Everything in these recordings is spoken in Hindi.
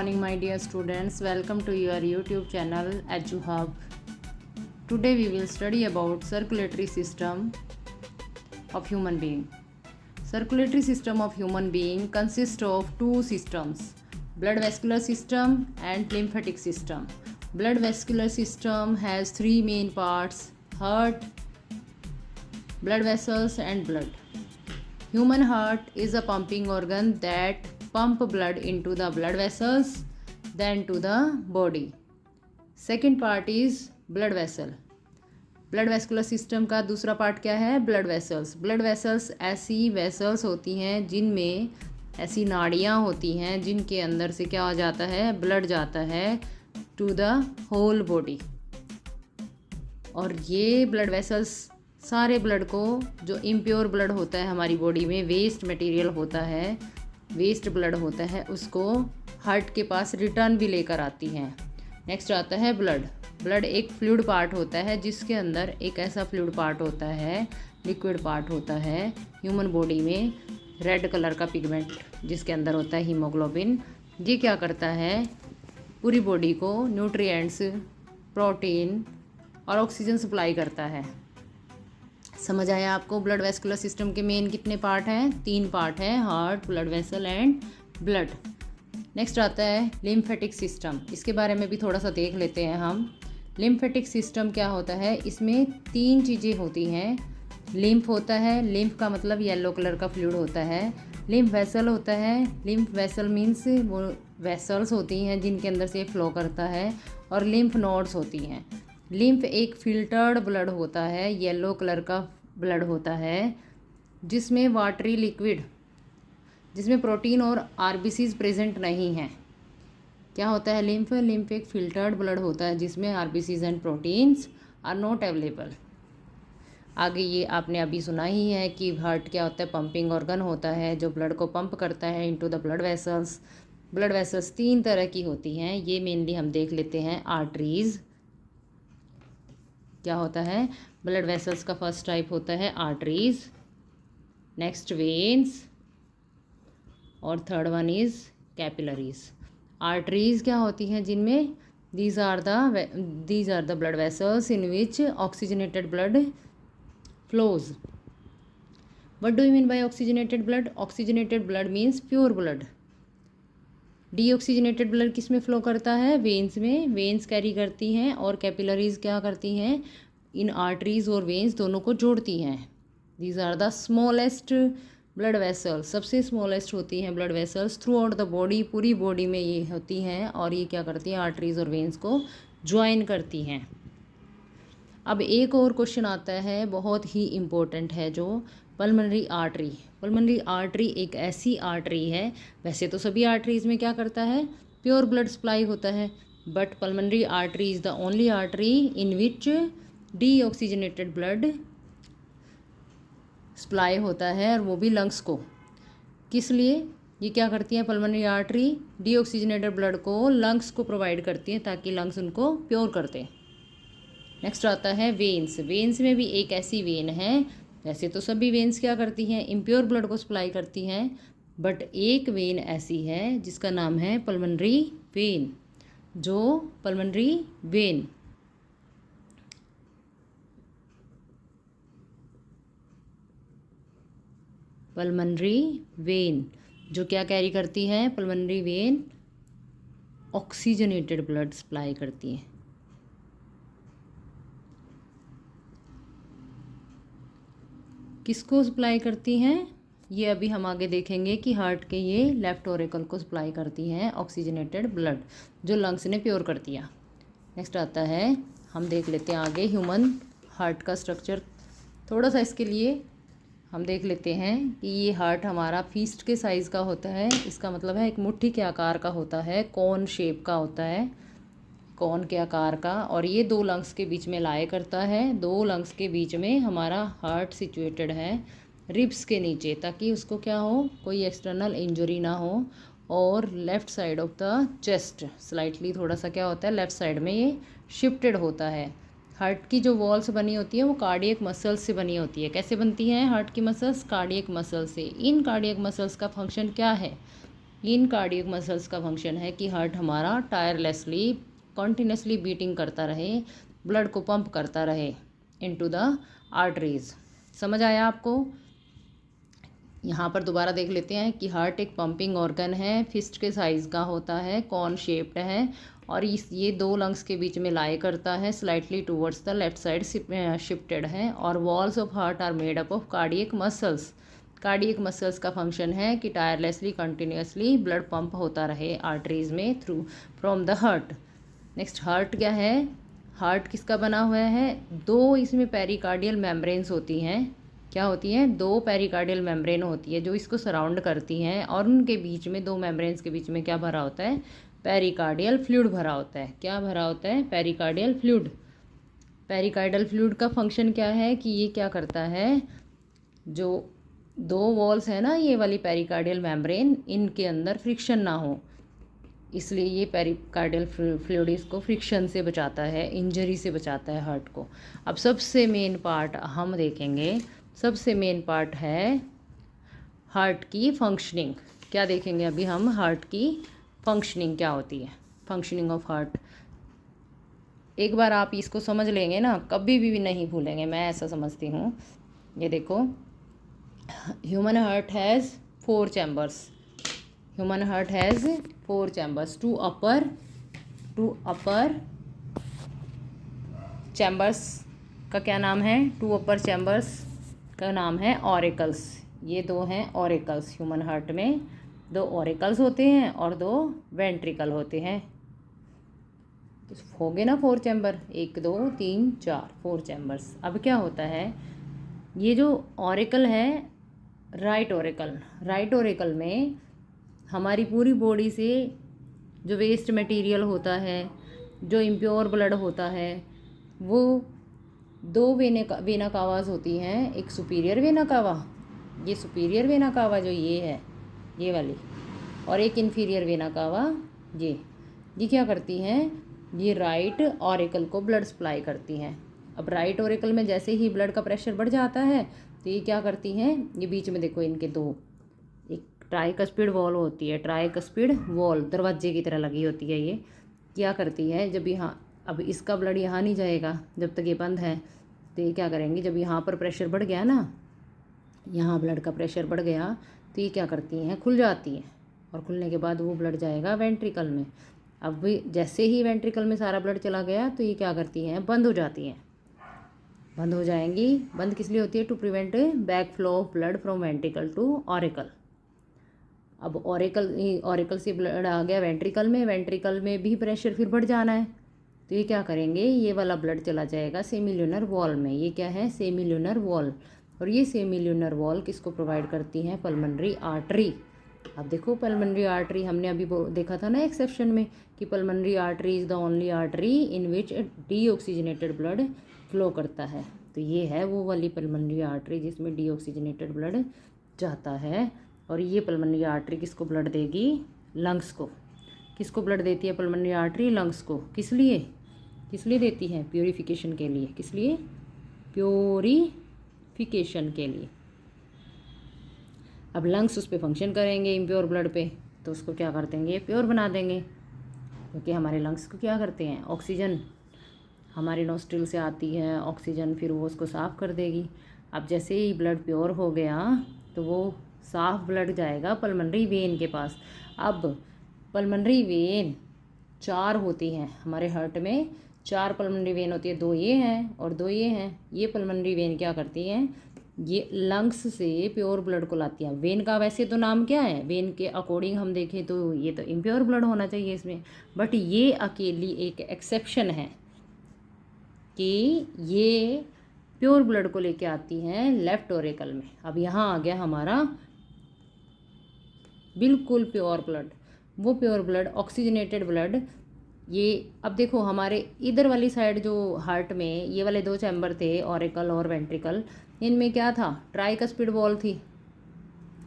morning, my dear students. Welcome to your YouTube channel EduHub. Today we will study about circulatory system of human being. Circulatory system of human being consists of two systems: blood vascular system and lymphatic system. Blood vascular system has three main parts: heart, blood vessels, and blood. Human heart is a pumping organ that pump blood into the blood vessels, then to the body. Second part is blood vessel. Blood vascular system का दूसरा पार्ट क्या है? Blood vessels. ब्लड वेसल्स ऐसी वेसल्स होती हैं जिनमें ऐसी नाड़ियाँ होती हैं जिनके अंदर से क्या हो जाता है? ब्लड जाता है टू द होल बॉडी. और ये ब्लड वेसल्स सारे ब्लड को, जो इम्प्योर ब्लड होता है हमारी बॉडी में, वेस्ट मटेरियल होता है, वेस्ट ब्लड होता है, उसको हार्ट के पास रिटर्न भी लेकर आती हैं. नेक्स्ट आता है ब्लड. ब्लड एक फ्लूइड पार्ट होता है जिसके अंदर एक ऐसा फ्लूइड पार्ट होता है, लिक्विड पार्ट होता है ह्यूमन बॉडी में, रेड कलर का पिगमेंट जिसके अंदर होता है हीमोग्लोबिन. ये क्या करता है? पूरी बॉडी को न्यूट्रिएंट्स, प्रोटीन और ऑक्सीजन सप्लाई करता है. समझ आया आपको? ब्लड वेस्कुलर सिस्टम के मेन कितने पार्ट हैं? 3 पार्ट हैं: heart, blood vessel and blood. Next आता है लिम्फेटिक सिस्टम. इसके बारे में भी थोड़ा सा देख लेते हैं हम. लिम्फेटिक सिस्टम क्या होता है? इसमें 3 चीज़ें होती हैं. लिम्फ होता है, लिम्फ का मतलब येलो कलर का फ्लूइड होता है. लिम्फ वेसल होता है. लिम्फ वेसल मीन्स वो वेसल्स होती हैं जिनके अंदर से फ्लो करता है. और लिम्फ नोड्स होती हैं. लिम्फ एक फिल्टर्ड ब्लड होता है, येलो कलर का ब्लड होता है जिसमें वाटरी लिक्विड, जिसमें प्रोटीन और आरबीसीज प्रेजेंट नहीं हैं. क्या होता है लिम्फ? लिम्फ एक फिल्टर्ड ब्लड होता है जिसमें RBCs and proteins are not available. आगे ये आपने अभी सुना ही है कि हार्ट क्या होता है? पंपिंग ऑर्गन होता है जो ब्लड को पंप करता है into the blood vessels. Blood vessels 3 तरह की होती हैं. ये मेनली हम देख लेते हैं. आर्टरीज. क्या होता है? ब्लड वेसल्स का फर्स्ट टाइप होता है आर्टरीज. Next veins. और third one is capillaries. Arteries क्या होती हैं? जिनमें these are the blood vessels in which oxygenated blood flows. What do you mean by oxygenated blood? Oxygenated blood means pure blood. Deoxygenated blood किस में फ़्लो करता है? वेन्स में. वेन्स कैरी करती हैं. और कैपिलरीज क्या करती हैं? इन आर्टरीज और वेन्स दोनों को जोड़ती हैं. These are the smallest blood vessels. सबसे स्मॉलेस्ट होती हैं blood vessels throughout the body. पूरी बॉडी में ये होती हैं और ये क्या करती हैं? आर्टरीज और वेन्स को ज्वाइन करती हैं. अब एक और क्वेश्चन आता है, बहुत ही इम्पोर्टेंट है, जो पल्मोनरी आर्टरी. पल्मोनरी आर्टरी एक ऐसी आर्टरी है, वैसे तो सभी आर्टरीज में क्या करता है? प्योर ब्लड सप्लाई होता है, but pulmonary artery is the only artery in which deoxygenated blood supply होता है, और वो भी लंग्स को. किस लिए? ये क्या करती है पल्मोनरी आर्टरी? डीऑक्सीजनेटेड ब्लड को लंग्स को प्रोवाइड करती है ताकि लंग्स उनको प्योर कर दें. नेक्स्ट आता है वेन्स. वेन्स में भी एक ऐसी वेन है, वैसे तो सभी वेन्स क्या करती हैं? इम्प्योर ब्लड को सप्लाई करती हैं, बट एक वेन ऐसी है जिसका नाम है पल्मोनरी वेन. जो पल्मोनरी वेन जो क्या कैरी करती है? Pulmonary vein oxygenated blood supply करती है. किसको सप्लाई करती हैं? ये अभी हम आगे देखेंगे कि हार्ट के ये लेफ्ट ऑरिकल को सप्लाई करती हैं ऑक्सीजनेटेड ब्लड, जो लंग्स ने प्योर कर दिया. नेक्स्ट आता है, हम देख लेते हैं आगे ह्यूमन हार्ट का स्ट्रक्चर. थोड़ा सा इसके लिए हम देख लेते हैं कि ये हार्ट हमारा फीस्ट के साइज़ का होता है. इसका मतलब है एक मुट्ठी के आकार का होता है, कोन शेप का होता है, कोन के आकार का. और ये 2 लंग्स के बीच में लाए करता है. 2 लंग्स के बीच में हमारा हार्ट सिचुएटेड है, रिब्स के नीचे, ताकि उसको क्या हो? कोई एक्सटर्नल इंजरी ना हो. और left side of the chest slightly थोड़ा सा क्या होता है? लेफ़्ट साइड में ये शिफ्टेड होता है. हार्ट की जो वॉल्स बनी होती है वो कार्डियक मसल्स से बनी होती है. कैसे बनती हैं हार्ट की मसल्स? कार्डियक मसल से. इन कार्डियक मसल्स का फंक्शन क्या है? इन कार्डियक मसल्स का फंक्शन है कि हार्ट हमारा टायरलेसली कॉन्टिन्यूसली बीटिंग करता रहे, ब्लड को पंप करता रहे इनटू द आर्टरीज। समझ आया आपको? यहाँ पर दोबारा देख लेते हैं कि हार्ट एक पंपिंग ऑर्गन है, फिस्ट के साइज़ का होता है, कॉन शेप्ड है और ये दो लंग्स के बीच में लाई करता है, slightly towards the left side shifted है। और walls of heart are made up of cardiac muscles. Cardiac muscles का फंक्शन है कि टायरलेसली कंटिन्यूसली ब्लड पंप होता रहे आर्टरीज में through from the heart. Next, heart क्या है? हार्ट किसका बना हुआ है? दो इसमें पेरिकार्डियल मेम्ब्रेन्स होती हैं। क्या होती हैं? दो पेरिकार्डियल मेम्ब्रेन होती है जो इसको सराउंड करती हैं और उनके बीच में, दो मेम्ब्रेन्स के बीच में क्या भरा होता है? पेरिकार्डियल फ्लूइड भरा होता है। क्या भरा होता है? Pericardial fluid. पेरिकार्डियल फ्लूइड का फंक्शन क्या है कि ये क्या करता है, जो दो वॉल्स है ना, ये वाली पेरिकार्डियल मेम्ब्रेन, इनके अंदर फ्रिक्शन ना हो, इसलिए ये पेरिकार्डियल फ्लूइड इसको फ्रिक्शन से बचाता है, इंजरी से बचाता है हार्ट को। अब सबसे मेन पार्ट हम देखेंगे, सबसे मेन पार्ट है हार्ट की फंक्शनिंग। क्या देखेंगे अभी हम? हार्ट की फंक्शनिंग क्या होती है, फंक्शनिंग ऑफ हार्ट। एक बार आप इसको समझ लेंगे ना, कभी भी नहीं भूलेंगे, मैं ऐसा समझती हूँ। ये देखो, human heart has 4 chambers. Human heart has 4 chambers. Two upper chambers का क्या नाम है? टू अपर चैम्बर्स का नाम है ऑरिकल्स। ये दो हैं ऑरिकल्स। ह्यूमन हार्ट में 2 ऑरिकल्स होते हैं और 2 वेंट्रिकल होते हैं। तो हो गए ना 4 चैम्बर, 1 2 3 4, 4 चैम्बर्स। अब क्या होता है, ये जो ऑरिकल है, राइट ऑरिकल में हमारी पूरी बॉडी से जो वेस्ट मटेरियल होता है, जो इम्प्योर ब्लड होता है, वो 2 वेना कावास होती हैं। एक सुपीरियर वेना कावा, ये सुपीरियर वेना कावा जो ये है, ये वाली, और एक इन्फीरियर वेना कावा, ये क्या करती हैं? ये राइट ऑरिकल को ब्लड सप्लाई करती हैं। अब राइट ऑरिकल में जैसे ही ब्लड का प्रेशर बढ़ जाता है तो ये क्या करती हैं? ये बीच में देखो, इनके 2, एक ट्राइकस्पिड वॉल होती है, ट्राइकस्पिड वॉल दरवाजे की तरह लगी होती है। ये क्या करती है? जब यहाँ, अब इसका ब्लड यहाँ नहीं जाएगा जब तक ये बंद है, तो ये क्या करेंगे, जब यहाँ पर प्रेशर बढ़ गया ना, यहाँ ब्लड का प्रेशर बढ़ गया, तो ये क्या करती हैं? खुल जाती हैं, और खुलने के बाद वो ब्लड जाएगा वेंट्रिकल में। अब भी जैसे ही वेंट्रिकल में सारा ब्लड चला गया तो ये क्या करती हैं? बंद हो जाती हैं, बंद हो जाएंगी। बंद किस लिए होती है? To prevent back flow of blood from ventricle to auricle. अब ऑरिकल से ब्लड आ गया वेंट्रिकल में, वेंट्रिकल में भी प्रेशर फिर बढ़ जाना है, तो ये क्या करेंगे? ये वाला ब्लड चला जाएगा सेमील्यूनर वॉल में। ये क्या है? सेमील्यूनर वॉल। और ये सेमील्यूनर वॉल किसको प्रोवाइड करती हैं? Pulmonary artery. अब देखो, पल्मोनरी आर्टरी हमने अभी देखा था ना एक सेक्शन में कि pulmonary artery is the only artery in which deoxygenated blood flow करता है। तो ये है वो वाली पल्मोनरी आर्टरी जिसमें डीऑक्सीजनेटेड ब्लड जाता है। और ये पल्मोनरी आर्टरी किसको ब्लड देगी? लंग्स को। किसको ब्लड देती है पल्मोनरी आर्टरी? लंग्स को। किस लिए देती है? प्योरीफिकेशन के लिए। किस लिए? प्योरीफिकेशन के लिए। अब लंग्स उस पर फंक्शन करेंगे इम्प्योर ब्लड पे, तो उसको क्या कर देंगे? प्योर बना देंगे, क्योंकि हमारे लंग्स को क्या करते हैं? ऑक्सीजन हमारे नोस्ट्रिल से आती है, ऑक्सीजन फिर वो उसको साफ़ कर देगी। अब जैसे ही ब्लड प्योर हो गया तो वो साफ़ ब्लड जाएगा पल्मोनरी वेन के पास। अब पल्मोनरी वेन 4 होती हैं हमारे हार्ट में, 4 पल्मोनरी वेन होती है, 2 ये हैं और 2 ये हैं। ये पल्मोनरी वेन क्या करती हैं? ये लंग्स से प्योर ब्लड को लाती हैं। वेन का वैसे तो नाम क्या है? वेन के अकॉर्डिंग हम देखें तो ये तो इम्प्योर ब्लड होना चाहिए इसमें, बट ये अकेली एक एक्सेप्शन है कि ये प्योर ब्लड को लेके आती हैं लेफ्ट ऑरिकल में। अब यहाँ आ गया हमारा बिल्कुल प्योर ब्लड, वो प्योर ब्लड, ऑक्सीजनेटेड ब्लड। ये अब देखो, हमारे इधर वाली साइड जो हार्ट में ये वाले 2 चैम्बर थे, ऑरिकल और वेंट्रिकल, इनमें क्या था? ट्राइकस्पिड वॉल थी।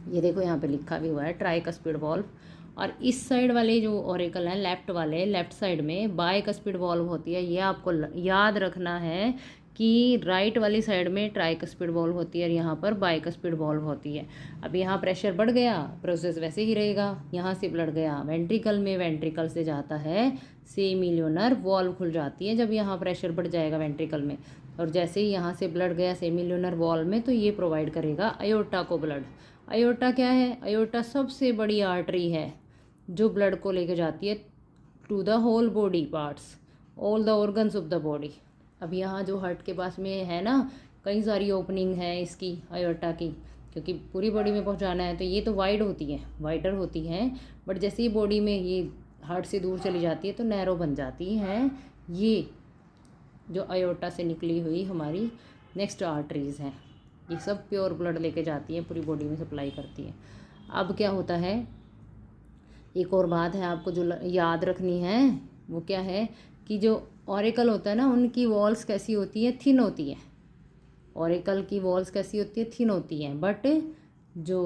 ये देखो यहाँ पे लिखा भी हुआ है ट्राइकस्पिड वॉल्व। और इस साइड वाले जो ऑरिकल हैं लेफ्ट वाले, लेफ्ट साइड में बाइकस्पिड वॉल्व होती है। ये आपको याद रखना है कि राइट वाली साइड में ट्राइकस्पिड वॉल्व होती है और यहाँ पर बाइकस्पिड वॉल्व होती है। अब यहाँ प्रेशर बढ़ गया, प्रोसेस वैसे ही रहेगा। यहाँ से ब्लड गया वेंट्रिकल में, वेंट्रिकल से जाता है सेमिल्यूनर, वॉल्व खुल जाती है जब यहाँ प्रेशर बढ़ जाएगा वेंट्रिकल में। और जैसे ही यहाँ से ब्लड गया सेमिल्यूनर वॉल्व में, तो ये प्रोवाइड करेगा अयोर्टा को ब्लड। अयोर्टा क्या है? अयोर्टा सबसे बड़ी आर्टरी है जो ब्लड को लेके जाती है to the whole body parts, all the organs of the body. अब यहाँ जो हार्ट के पास में है ना, कई सारी ओपनिंग है इसकी अयोर्टा की, क्योंकि पूरी बॉडी में पहुँचाना है। तो ये तो वाइड होती है, वाइडर होती है, बट जैसे ही बॉडी में ये हार्ट से दूर चली जाती है तो नैरो बन जाती है। ये जो अयोर्टा से निकली हुई हमारी नेक्स्ट आर्टरीज़ हैं, ये सब प्योर ब्लड लेके जाती है, पूरी बॉडी में सप्लाई करती है। अब क्या होता है, एक और बात है आपको जो याद रखनी है, वो क्या है कि जो ऑरिकल होता है ना, उनकी वॉल्स कैसी होती है? थिन होती है। ऑरिकल की वॉल्स कैसी होती है? थिन होती हैं। बट जो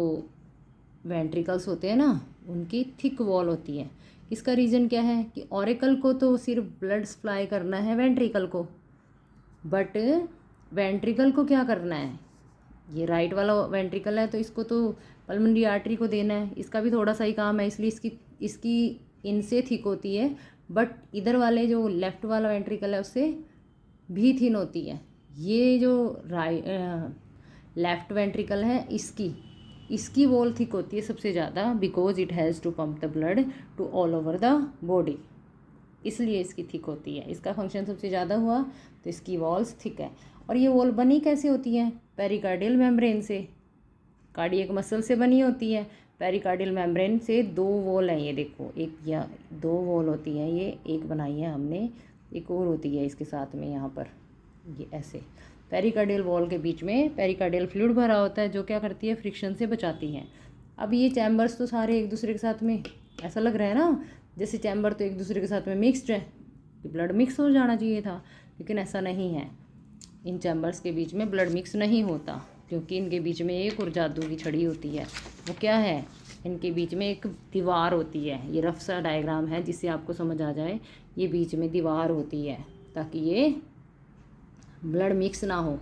वेंट्रिकल्स होते हैं ना, उनकी थिक वॉल होती है। इसका रीज़न क्या है कि ऑरिकल को तो सिर्फ ब्लड सप्लाई करना है वेंट्रिकल को, बट वेंट्रिकल को क्या करना है? ये राइट वाला वेंट्रिकल है तो इसको तो पल्मोनरी आर्टरी को देना है, इसका भी थोड़ा सा ही काम है, इसलिए इसकी इनसे थिक होती है। बट इधर वाले जो लेफ़्ट वाला वेंट्रिकल है उससे भी थिन होती है। ये जो लेफ़्ट वेंट्रिकल है इसकी वॉल थिक होती है सबसे ज़्यादा, because it has to pump the blood to all over the body, इसलिए इसकी थिक होती है। इसका फंक्शन सबसे ज़्यादा हुआ तो इसकी वॉल्स थिक है। और ये वॉल बनी कैसे होती है? पेरिकार्डियल मेम्ब्रेन से, कार्डियक मसल से बनी होती है। पेरिकार्डियल मेम्ब्रेन से दो वॉल हैं, ये देखो, एक या दो वॉल होती हैं, ये एक बनाई है हमने, एक और होती है इसके साथ में यहाँ पर, ये ऐसे पेरिकार्डियल वॉल के बीच में पेरिकार्डियल फ्लूइड भरा होता है, जो क्या करती है? फ्रिक्शन से बचाती हैं। अब ये चैम्बर्स तो सारे एक दूसरे के साथ में, ऐसा लग रहा है ना जैसे चैम्बर तो एक दूसरे के साथ में मिक्सड है, कि ब्लड मिक्स हो जाना चाहिए था, लेकिन ऐसा नहीं है। इन चैम्बर्स के बीच में ब्लड मिक्स नहीं होता, क्योंकि इनके बीच में एक और जादू की छड़ी होती है। वो क्या है? इनके बीच में एक दीवार होती है। ये रफ सा डायग्राम है जिससे आपको समझ आ जाए। ये बीच में दीवार होती है ताकि ये ब्लड मिक्स ना हो।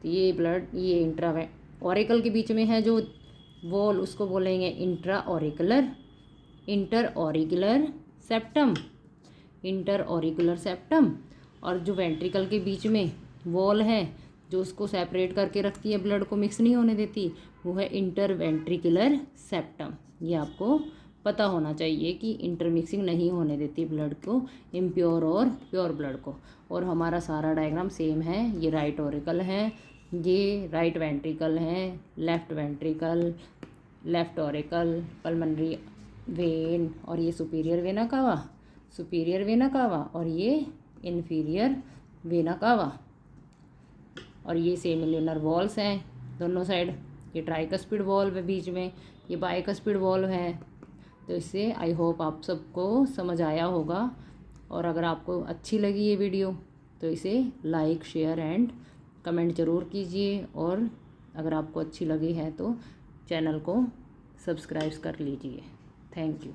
तो ये ब्लड, ये इंट्रा ऑरिकल के बीच में है जो वॉल, उसको बोलेंगे intra auricular, inter auricular septum, inter auricular septum. और जो वेंट्रिकल के बीच में वॉल है जो उसको सेपरेट करके रखती है, ब्लड को मिक्स नहीं होने देती, वो है इंटर वेंट्रिकुलर सेप्टम। ये आपको पता होना चाहिए कि इंटरमिक्सिंग नहीं होने देती ब्लड को, इम्प्योर और प्योर ब्लड को। और हमारा सारा डायग्राम सेम है। ये राइट ऑरिकल है, ये राइट वेंट्रिकल है, left ventricle, left auricle, pulmonary vein, और ये superior vena cava, superior vena cava, और ये इन्फीरियर वेना कावा। और ये सेमिल्यूनर वॉल्स हैं दोनों साइड। ये ट्राइकस्पिड वॉल्व है बीच में, ये बाइकस्पिड वॉल्व है। तो इससे आई होप आप सबको समझ आया होगा। और अगर आपको अच्छी लगी ये वीडियो तो इसे लाइक, शेयर एंड कमेंट ज़रूर कीजिए। और अगर आपको अच्छी लगी है तो चैनल को सब्सक्राइब कर लीजिए। Thank you.